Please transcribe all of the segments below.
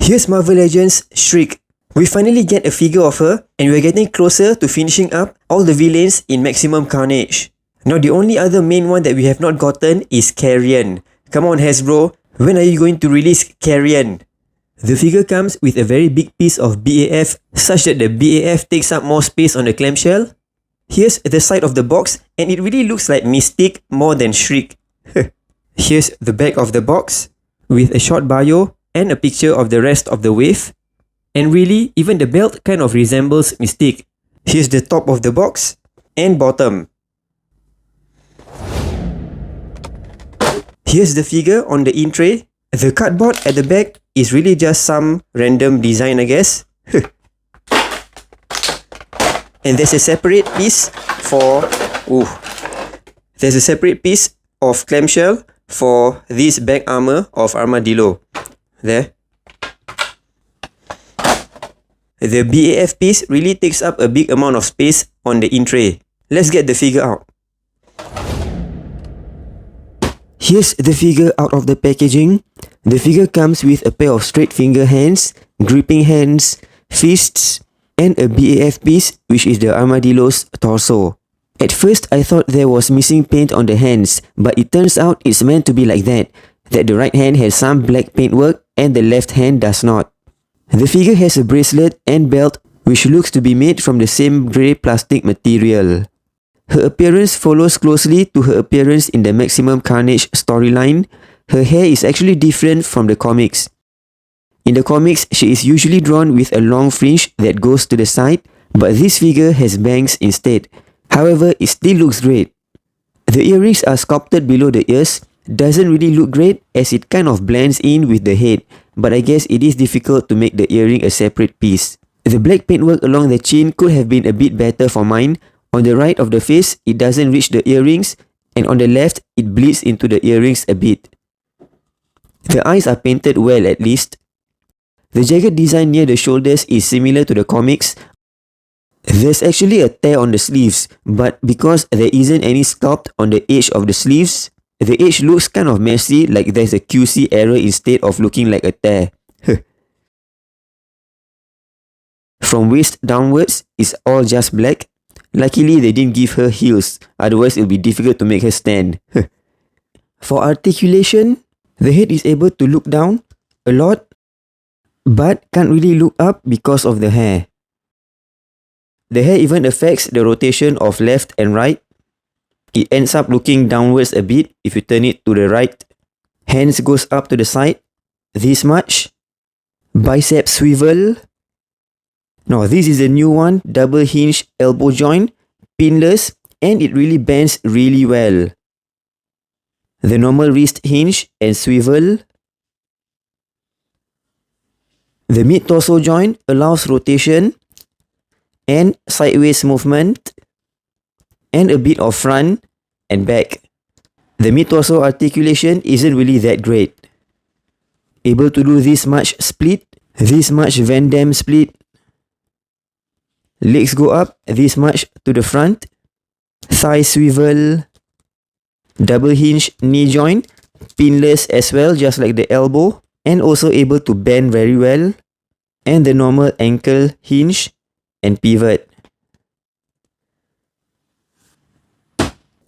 Here's Marvel Legends Shriek. We finally get a figure of her and we're getting closer to finishing up all the villains in Maximum Carnage. Now the only other main one that we have not gotten is Carrion. Come on Hasbro, when are you going to release Carrion? The figure comes with a very big piece of BAF such that the BAF takes up more space on the clamshell. Here's the side of the box and it really looks like Mystique more than Shriek. Here's the back of the box with a short bio and a picture of the rest of the wave. And really, even the belt kind of resembles Mystique. Here's the top of the box and bottom. Here's the figure on the in tray. The cardboard at the back is really just some random design, I guess. And there's a separate piece for... There's a separate piece of clamshell for this back armor of Armadillo. There. The BAF piece really takes up a big amount of space on the in tray. Let's get the figure out. Here's the figure out of the packaging. The figure comes with a pair of straight finger hands, gripping hands, fists, and a BAF piece which is the Armadillo's torso. At first I thought there was missing paint on the hands, but it turns out it's meant to be like that the right hand has some black paintwork and the left hand does not. The figure has a bracelet and belt which looks to be made from the same grey plastic material. Her appearance follows closely to her appearance in the Maximum Carnage storyline. Her hair is actually different from the comics. In the comics, she is usually drawn with a long fringe that goes to the side, but this figure has bangs instead. However, it still looks great. The earrings are sculpted below the ears. Doesn't really look great as it kind of blends in with the head, but I guess it is difficult to make the earring a separate piece. The black paintwork along the chin could have been a bit better for mine. On the right of the face, it doesn't reach the earrings, and on the left, it bleeds into the earrings a bit. The eyes are painted well at least. The jagged design near the shoulders is similar to the comics. There's actually a tear on the sleeves, but because there isn't any sculpt on the edge of the sleeves, the edge looks kind of messy, like there's a QC error instead of looking like a tear. From waist downwards, it's all just black. Luckily, they didn't give her heels, otherwise it would be difficult to make her stand. For articulation, the head is able to look down a lot, but can't really look up because of the hair. The hair even affects the rotation of left and right. It ends up looking downwards a bit if you turn it to the right. Hands goes up to the side, this much. Bicep swivel. Now this is a new one, double hinge elbow joint, pinless, and it really bends really well. The normal wrist hinge and swivel. The mid-torso joint allows rotation and sideways movement, and a bit of front and back. The mid-torso articulation isn't really that great. Able to do this much split, this much Van Damme split. Legs go up this much to the front. Thigh swivel. Double hinge knee joint, pinless as well, just like the elbow, and also able to bend very well. And the normal ankle hinge and pivot.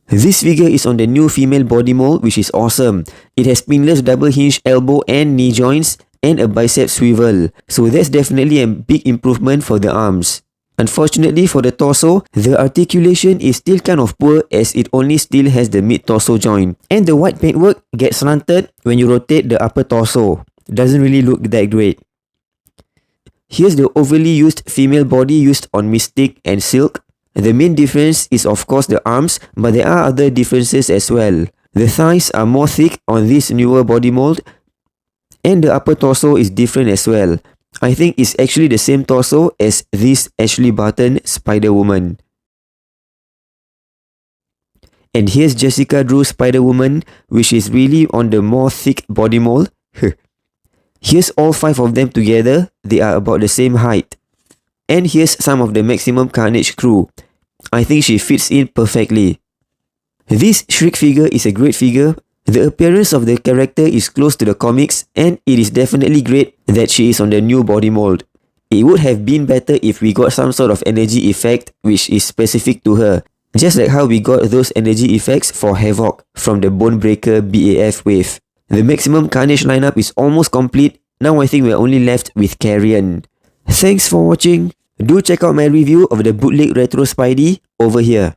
This figure is on the new female body mold, which is awesome. It has pinless double hinge elbow and knee joints and a bicep swivel. So that's definitely a big improvement for the arms. Unfortunately for the torso, the articulation is still kind of poor as it only still has the mid-torso joint. And the white paintwork gets slanted when you rotate the upper torso. Doesn't really look that great. Here's the overly used female body used on Mystique and Silk. The main difference is of course the arms, but there are other differences as well. The thighs are more thick on this newer body mold, and the upper torso is different as well. I think it's actually the same torso as this Ashley Barton Spider-Woman. And here's Jessica Drew Spider-Woman, which is really on the more thick body mold. Here's all 5 of them together, they are about the same height. And here's some of the Maximum Carnage crew. I think she fits in perfectly. This Shriek figure is a great figure. The appearance of the character is close to the comics, and it is definitely great that she is on the new body mold. It would have been better if we got some sort of energy effect which is specific to her, just like how we got those energy effects for Havoc from the Bonebreaker BAF wave. The maximum Carnage lineup is almost complete. Now I think we're only left with Carrion. Thanks for watching. Do check out my review of the bootleg retro Spidey over here.